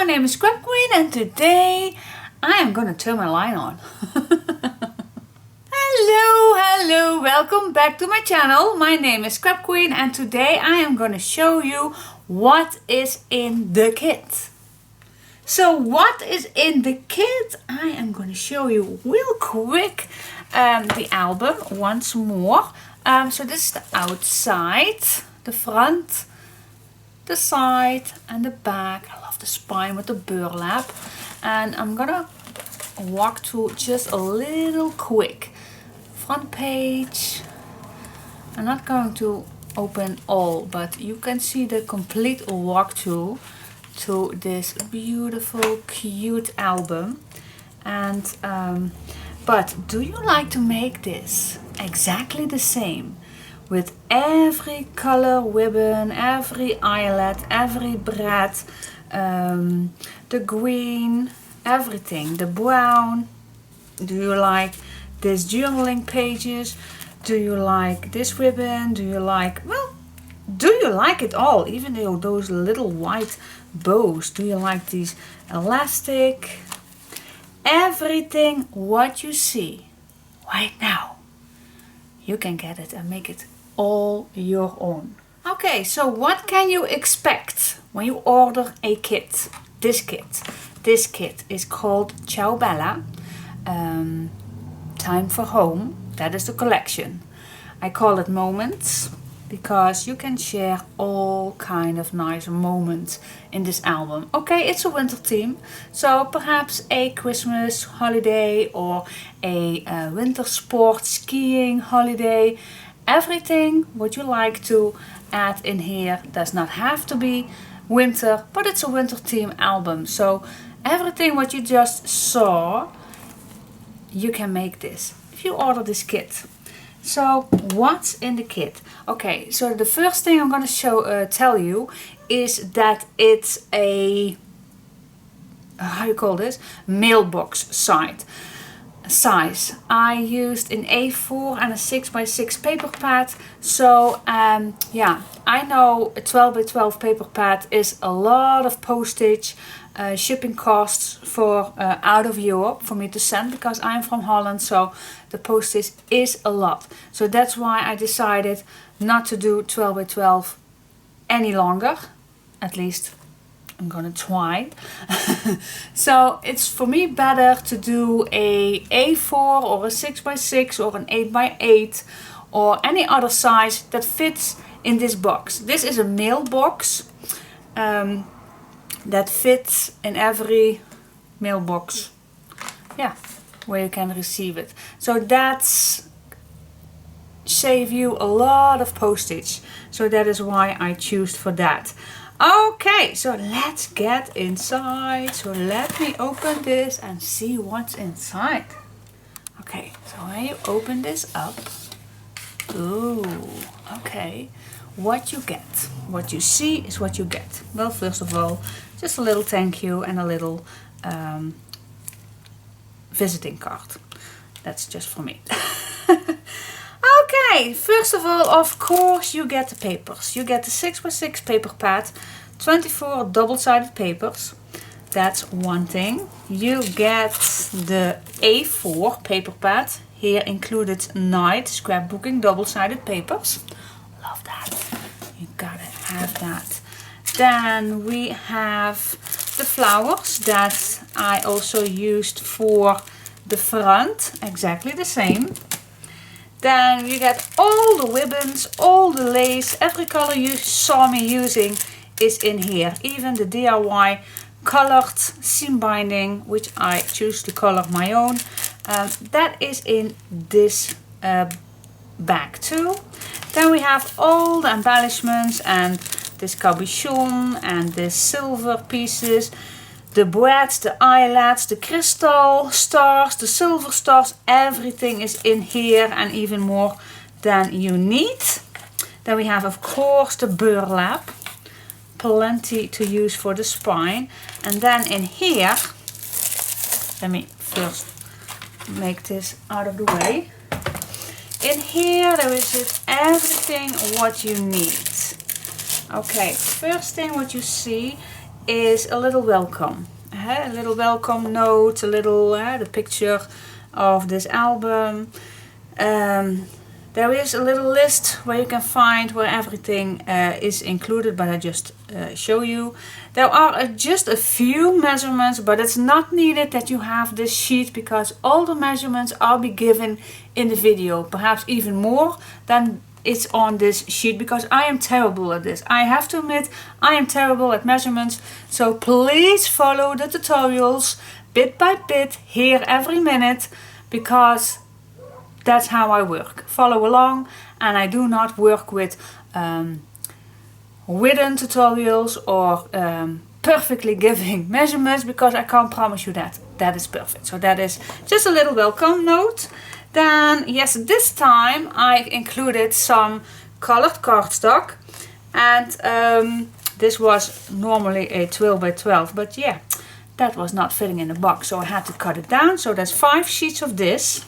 my name is Scrapqueen and today I am gonna turn my light on. Hello, welcome back to my channel. My name is Scrapqueen and today I am gonna show you what is in the kit. So what is in the kit? I am gonna show you real quick the album once more. So this is the outside, the front, the side and the back. I love the spine with the burlap, and I'm gonna walk through just a little quick. Front page, I'm not going to open all, but you can see the complete walkthrough to this beautiful cute album. And but do you like to make this exactly the same with every color ribbon, every eyelet, every brad, the green, everything, the brown? Do you like this journaling pages? Do you like this ribbon? Do you like, well, do you like it all? Even though those little white bows, do you like these elastic? Everything what you see right now, you can get it and make it all your own. Okay, so what can you expect when you order a kit? This kit is called Ciao Bella, Time for Home. That is the collection. I call it moments because you can share all kind of nice moments in this album. Okay, it's a winter theme, so perhaps a Christmas holiday or a winter sport skiing holiday. Everything what you like to add in here does not have to be winter, but it's a winter theme album. So everything what you just saw, you can make this if you order this kit. So what's in the kit? Okay, so the first thing I'm going to tell you is that it's a, how you call this, mailbox size. I used an A4 and a 6x6 paper pad. So yeah, I know a 12x12 paper pad is a lot of postage, shipping costs for out of Europe for me to send, because I'm from Holland, so the postage is a lot. So that's why I decided not to do 12x12 any longer. At least I'm gonna try. So it's for me better to do a A4 or a 6x6 or an 8x8 or any other size that fits in this box. This is a mailbox that fits in every mailbox, yeah, where you can receive it. So that's save you a lot of postage. So that is why I choose for that. Okay, so let's get inside. So let me open this and see what's inside. Okay, so when you open this up, ooh, okay, what you get, what you see is what you get. Well, first of all, just a little thank you and a little visiting card. That's just for me. Okay, first of all, of course, you get the papers. You get the 6x6 paper pad, 24 double-sided papers. That's one thing. You get the A4 paper pad. Here included Night scrapbooking double-sided papers. Love that. You gotta have that. Then we have the flowers that I also used for the front. Exactly the same. Then you get all the ribbons, all the lace, every color you saw me using is in here. Even the DIY colored seam binding, which I choose to color my own, that is in this bag too. Then we have all the embellishments and this cabochon and the silver pieces, the brads, the eyelets, the crystal stars, the silver stars, everything is in here and even more than you need. Then we have, of course, the burlap, plenty to use for the spine. And then in here, let me first make this out of the way. In here there is just everything what you need. Okay, first thing what you see is a little welcome. A little welcome note, a little the picture of this album. There is a little list where you can find where everything is included, but I just show you. There are just a few measurements, but it's not needed that you have this sheet because all the measurements are be given in the video, perhaps even more than it's on this sheet, because I am terrible at this. I have to admit, I am terrible at measurements, so please follow the tutorials bit by bit here every minute, because that's how I work. Follow along, and I do not work with written tutorials or perfectly giving measurements, because I can't promise you that that is perfect. So that is just a little welcome note. Then yes, this time I included some colored cardstock, and this was normally a 12 by 12, but yeah, that was not fitting in the box, so I had to cut it down. So there's 5 sheets of this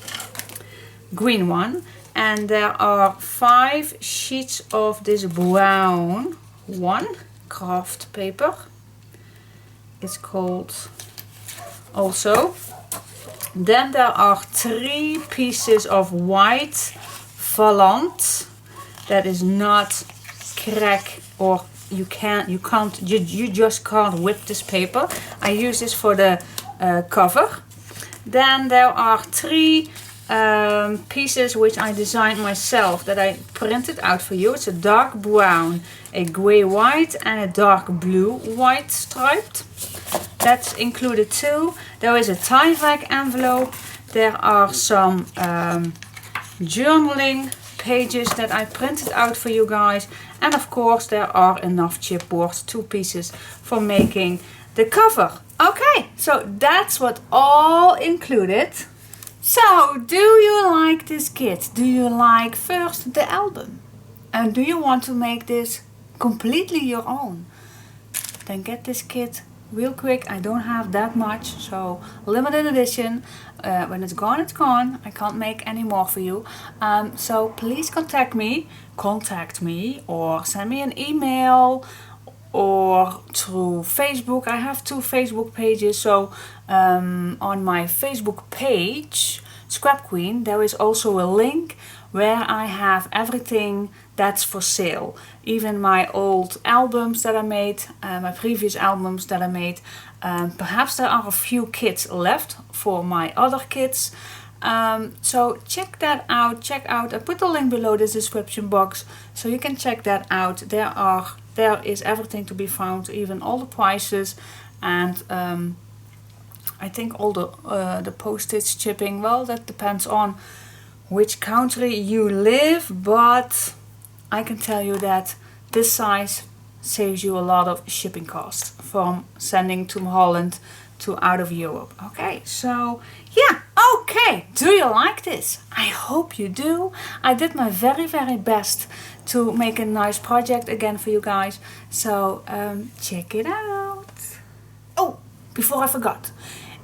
green one, and there are 5 sheets of this brown one craft paper. It's called also. Then there are 3 pieces of white volant that is not crack, or you just can't whip this paper. I use this for the cover. Then there are 3 pieces which I designed myself that I printed out for you. It's a dark brown, a grey white, and a dark blue white striped. That's included too. There is a tie rack envelope. There are some journaling pages that I printed out for you guys, and of course there are enough chipboard, 2 pieces for making the cover. Okay, so that's what all included. So, do you like this kit? Do you like first the album? And do you want to make this completely your own? Then get this kit real quick. I don't have that much, so limited edition. When it's gone, it's gone. I can't make any more for you. So please contact me, or send me an email, or through Facebook. I have 2 Facebook pages, so on my Facebook page, Scrapqueen, there is also a link where I have everything that's for sale. Even my old albums that I made, my previous albums that I made. Perhaps there are a few kits left for my other kits. So check that out. I put the link below the description box, so you can check that out. There is everything to be found, even all the prices, and I think all the postage shipping. Well, that depends on which country you live, but I can tell you that this size saves you a lot of shipping costs from sending to Holland to out of Europe. Okay, so yeah, okay, do you like this? I hope you do. I did my very, very best to make a nice project again for you guys, so check it out. Oh, before I forgot,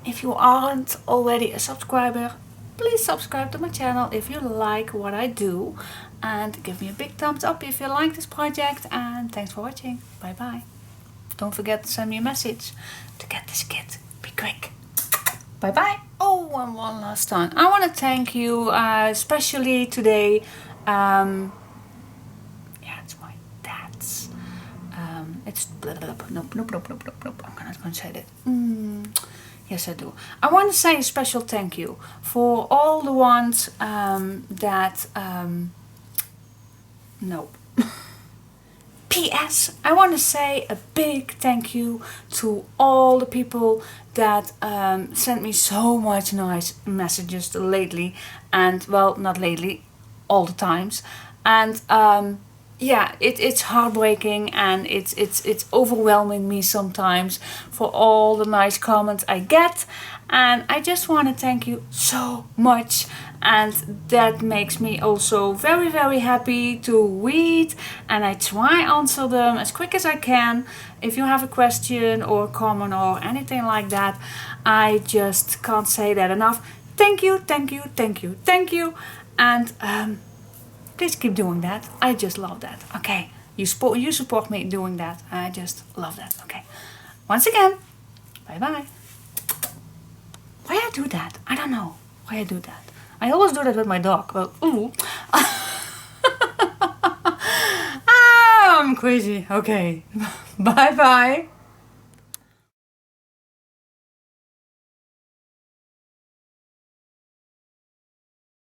if you aren't already a subscriber, please subscribe to my channel if you like what I do, and give me a big thumbs up if you like this project, and thanks for watching. Bye bye. Don't forget to send me a message to get this kit. Be quick. Bye bye. Oh, and one last time, I want to thank you especially today. Yeah, it's my dad's. It's blah, blah, blah, nope. I'm not going to say that. Yes, I do. I want to say a special thank you for all the ones that no. P.S. I want to say a big thank you to all the people that sent me so much nice messages lately, and well, not lately, all the times, and yeah, it's heartbreaking, and it's overwhelming me sometimes for all the nice comments I get, and I just want to thank you so much, and that makes me also very, very happy to read, and I try answer them as quick as I can. If you have a question or a comment or anything like that, I just can't say that enough. Thank you, thank you, thank you, thank you, and please keep doing that. I just love that. Okay, you support me doing that. I just love that. Okay, once again, bye-bye. Why I do that? I don't know why I do that. I always do that with my dog, but ooh. I'm crazy. Okay. Bye-bye.